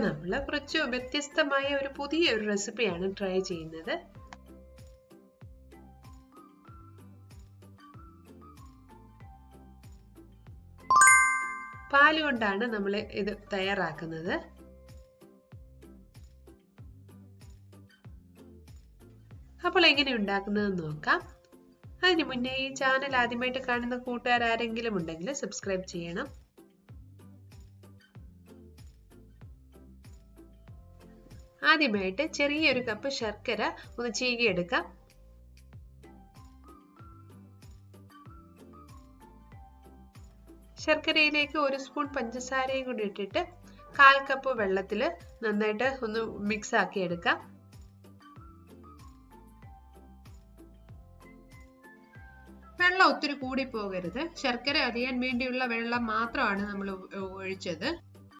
നമ്മൾ കുറച്ച് വ്യത്യസ്തമായ ഒരു പുതിയ ഒരു റെസിപ്പിയാണ് ട്രൈ ചെയ്യുന്നത്. പാല് കൊണ്ടാണ് നമ്മൾ ഇത് തയ്യാറാക്കുന്നത്. അപ്പോൾ എങ്ങനെ ഉണ്ടാക്കുന്നതെന്ന് നോക്കാം. അതിന് മുന്നേ ഈ ചാനൽ ആദ്യമായിട്ട് കാണുന്ന കൂട്ടുകാർ ആരെങ്കിലും ഉണ്ടെങ്കിൽ സബ്സ്ക്രൈബ് ചെയ്യണം. ആദ്യമായിട്ട് ചെറിയൊരു കപ്പ് ശർക്കര ഒന്ന് ചീകിയെടുക്കാം. ശർക്കരയിലേക്ക് 1 സ്പൂൺ പഞ്ചസാരയും കൂടി ഇട്ടിട്ട് 1/4 കപ്പ് വെള്ളത്തിൽ നന്നായിട്ട് ഒന്ന് മിക്സ് ആക്കി എടുക്കാം. വെള്ളം ഒത്തിരി കൂടി പോകരുത്. ശർക്കര അരിയാൻ വേണ്ടിയുള്ള വെള്ളം മാത്രമാണ് നമ്മൾ ഒഴിച്ചത്.